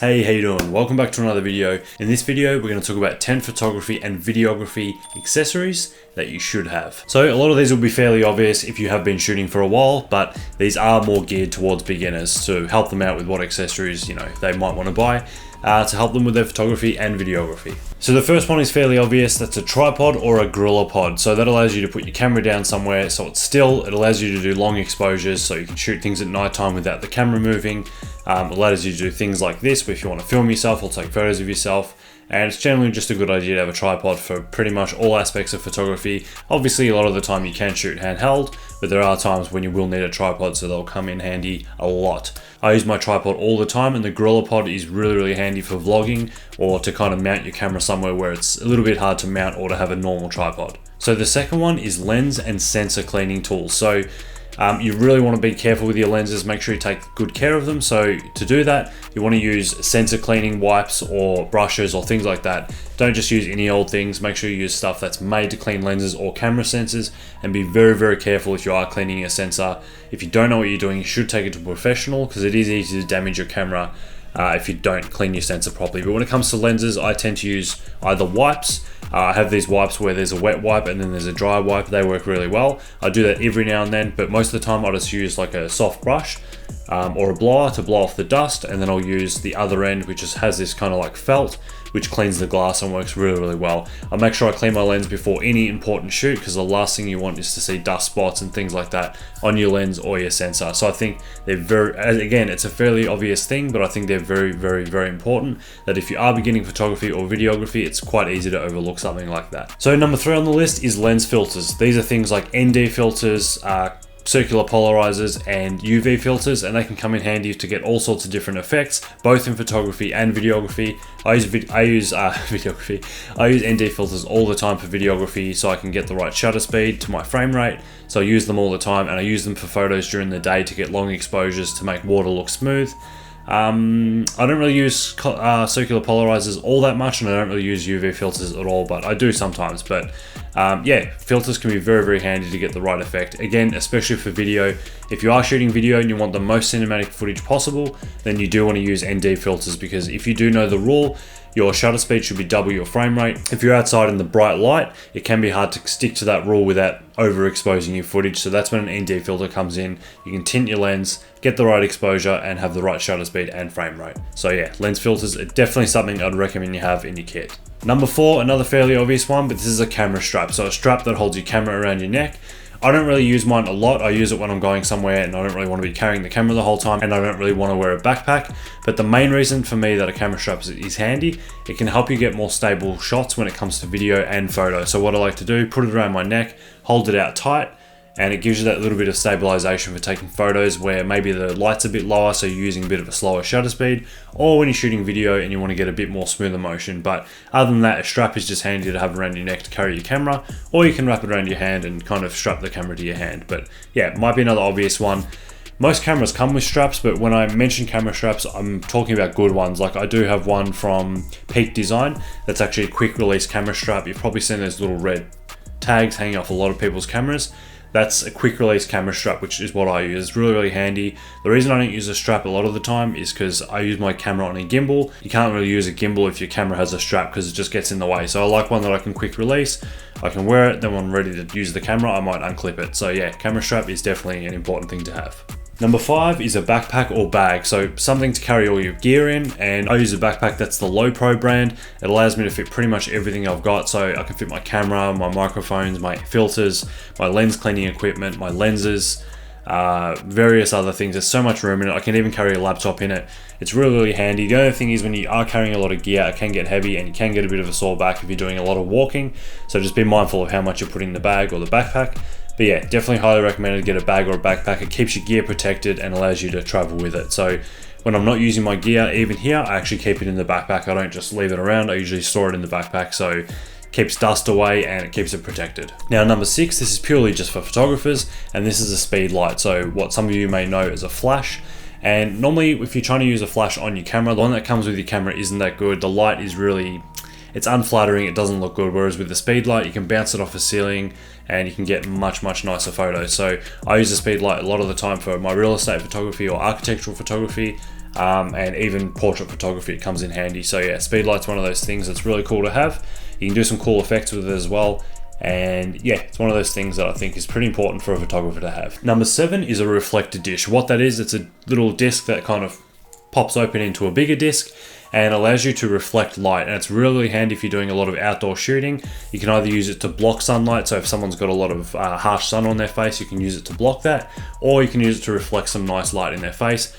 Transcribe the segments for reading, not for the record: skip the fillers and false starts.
Hey, how you doing? Welcome back to another video. In this video, we're going to talk about 10 photography and videography accessories that you should have. So a lot of these will be fairly obvious if you have been shooting for a while, but these are more geared towards beginners to help them out with what accessories, they might want to buy to help them with their photography and videography. So the first one is fairly obvious. That's a tripod or a Gorillapod. So that allows you to put your camera down somewhere so it's still. It allows you to do long exposures so you can shoot things at nighttime without the camera moving. It allows you to do things like this if you want to film yourself or take photos of yourself. And it's generally just a good idea to have a tripod for pretty much all aspects of photography. Obviously, a lot of the time you can shoot handheld, but there are times when you will need a tripod, so they'll come in handy a lot. I use my tripod all the time, and the Gorillapod is really handy for vlogging or to kind of mount your camera somewhere where it's a little bit hard to mount or to have a normal tripod. So the second one is lens and sensor cleaning tools. So you really want to be careful with your lenses, make sure you take good care of them. So to do that, you want to use sensor cleaning wipes or brushes or things like that. Don't just use any old things. Make sure you use stuff that's made to clean lenses or camera sensors, and be very careful if you are cleaning a sensor. If you don't know what you're doing, you should take it to a professional because it is easy to damage your camera if you don't clean your sensor properly. But when it comes to lenses, I tend to use either wipes. I have these wipes where there's a wet wipe and then there's a dry wipe. They work really well. I do that every now and then, but most of the time I just use like a soft brush or a blower to blow off the dust, and then I'll use the other end, which just has this kind of like felt, which cleans the glass and works really well. I make sure I clean my lens before any important shoot, because the last thing you want is to see dust spots and things like that on your lens or your sensor. So I think they're again, it's a fairly obvious thing, but I think they're very important, that if you are beginning photography or videography, it's quite easy to overlook something like that. So number 3 on the list is lens filters. These are things like ND filters, circular polarizers and UV filters, and they can come in handy to get all sorts of different effects, both in photography and videography. I use videography. I use ND filters all the time for videography so I can get the right shutter speed to my frame rate. So I use them all the time, and I use them for photos during the day to get long exposures to make water look smooth. I don't really use circular polarizers all that much, and I don't really use UV filters at all, but I do sometimes. But yeah, filters can be very handy to get the right effect. Again, especially for video. If you are shooting video and you want the most cinematic footage possible, then you do want to use ND filters, because if you do know the rule, your shutter speed should be double your frame rate. If you're outside in the bright light, it can be hard to stick to that rule without overexposing your footage. So that's when an ND filter comes in. You can tint your lens, get the right exposure, and have the right shutter speed and frame rate. So yeah, lens filters are definitely something I'd recommend you have in your kit. Number 4, another fairly obvious one, but this is a camera strap. So a strap that holds your camera around your neck. I don't really use mine a lot. I use it when I'm going somewhere and I don't really want to be carrying the camera the whole time, and I don't really want to wear a backpack. But the main reason for me that a camera strap is handy, it can help you get more stable shots when it comes to video and photo. So what I like to do, put it around my neck, hold it out tight, and it gives you that little bit of stabilization for taking photos where maybe the light's a bit lower, so you're using a bit of a slower shutter speed, or when you're shooting video and you want to get a bit more smoother motion. But other than that, a strap is just handy to have around your neck to carry your camera, or you can wrap it around your hand and kind of strap the camera to your hand. But yeah, it might be another obvious one. Most cameras come with straps, but when I mention camera straps, I'm talking about good ones. Like I do have one from Peak Design that's actually a quick release camera strap. You've probably seen those little red tags hanging off a lot of people's cameras. That's a quick release camera strap, which is what I use. It's really handy. The reason I don't use a strap a lot of the time is because I use my camera on a gimbal. You can't really use a gimbal if your camera has a strap because it just gets in the way. So I like one that I can quick release. I can wear it, then when I'm ready to use the camera, I might unclip it. So yeah, camera strap is definitely an important thing to have. Number 5 is a backpack or bag, so something to carry all your gear in, and I use a backpack that's the Low Pro brand. It allows me to fit pretty much everything I've got, so I can fit my camera, my microphones, my filters, my lens cleaning equipment, my lenses, various other things. There's so much room in it. I can even carry a laptop in it. It's really handy. The only thing is when you are carrying a lot of gear, it can get heavy and you can get a bit of a sore back if you're doing a lot of walking, so just be mindful of how much you're putting in the bag or the backpack. But yeah, definitely highly recommended to get a bag or a backpack. It keeps your gear protected and allows you to travel with it. So when I'm not using my gear, even here, I actually keep it in the backpack. I don't just leave it around. I usually store it in the backpack, so it keeps dust away and it keeps it protected. Now number 6, this is purely just for photographers, and this is a Speedlight. So what some of you may know is a flash. And normally if you're trying to use a flash on your camera, the one that comes with your camera isn't that good. The light is really, it's unflattering, it doesn't look good. Whereas with the Speedlight, you can bounce it off a ceiling and you can get much nicer photos. So I use the Speedlight a lot of the time for my real estate photography or architectural photography. and even portrait photography, it comes in handy. So yeah, Speedlight's one of those things that's really cool to have. You can do some cool effects with it as well. And yeah, it's one of those things that I think is pretty important for a photographer to have. Number 7 is a reflector dish. What that is, it's a little disc that kind of pops open into a bigger disc and allows you to reflect light. And it's really handy if you're doing a lot of outdoor shooting. You can either use it to block sunlight, so if someone's got a lot of harsh sun on their face, you can use it to block that, or you can use it to reflect some nice light in their face.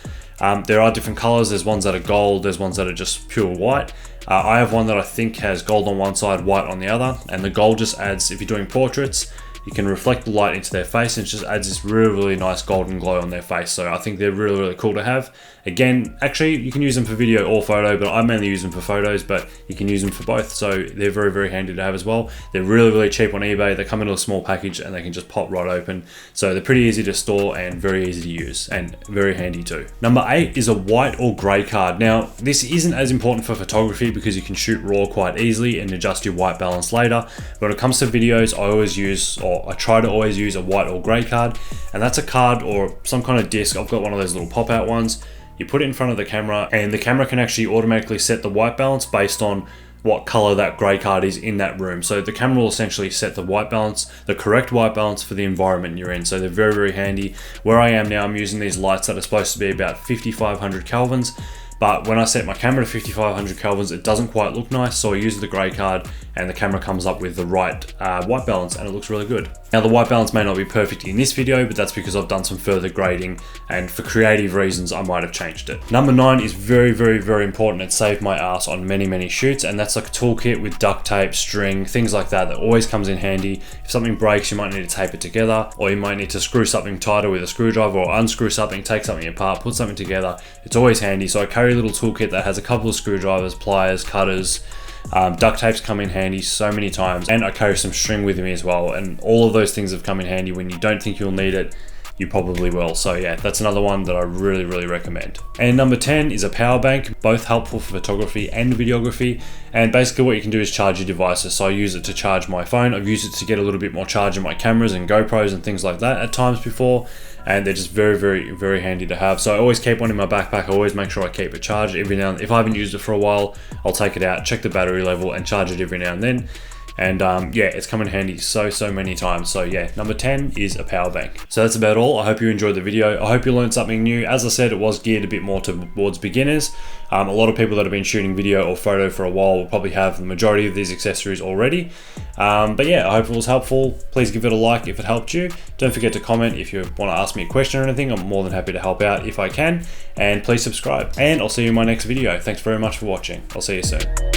There are different colors. There's ones that are gold, there's ones that are just pure white. I have one that I think has gold on one side, white on the other, and the gold just adds, if you're doing portraits, you can reflect the light into their face and it just adds this really, really nice golden glow on their face. So I think they're really, really cool to have. Again, actually, you can use them for video or photo, but I mainly use them for photos, but you can use them for both. So they're very, very handy to have as well. They're really, really cheap on eBay. They come in a small package and they can just pop right open. So they're pretty easy to store and very easy to use and very handy too. Number 8 is a white or gray card. Now, this isn't as important for photography because you can shoot raw quite easily and adjust your white balance later. But when it comes to videos, I always use, or I try to always use, a white or gray card. And that's a card or some kind of disc. I've got one of those little pop-out ones. You put it in front of the camera and the camera can actually automatically set the white balance based on what color that gray card is in that room. So the camera will essentially set the white balance, the correct white balance for the environment you're in. So they're very, very handy. Where I am now, I'm using these lights that are supposed to be about 5,500 kelvins. But when I set my camera to 5,500 kelvins, it doesn't quite look nice. So I use the gray card and the camera comes up with the right white balance and it looks really good. Now the white balance may not be perfect in this video, but that's because I've done some further grading and for creative reasons, I might have changed it. Number 9 is very, very, very important. It saved my ass on many, many shoots, and that's like a toolkit with duct tape, string, things like that always comes in handy. If something breaks, you might need to tape it together, or you might need to screw something tighter with a screwdriver, or unscrew something, take something apart, put something together. It's always handy. So I carry a little toolkit that has a couple of screwdrivers, pliers, cutters, duct tapes come in handy so many times, and I carry some string with me as well, and all of those things have come in handy. When you don't think you'll need it, you probably will. So yeah, that's another one that I really, really recommend. And number 10 is a power bank, both helpful for photography and videography. And basically what you can do is charge your devices. So I use it to charge my phone. I've used it to get a little bit more charge in my cameras and GoPros and things like that at times before. And they're just very, very, very handy to have. So I always keep one in my backpack. I always make sure I keep it charged every now and then. If I haven't used it for a while, I'll take it out, check the battery level and charge it every now and then. And yeah, it's come in handy so many times. So yeah, number 10 is a power bank. So that's about all. I hope you enjoyed the video. I hope you learned something new. As I said, it was geared a bit more towards beginners. A lot of people that have been shooting video or photo for a while will probably have the majority of these accessories already. But yeah, I hope it was helpful. Please give it a like if it helped you. Don't forget to comment if you want to ask me a question or anything. I'm more than happy to help out if I can. And please subscribe. And I'll see you in my next video. Thanks very much for watching. I'll see you soon.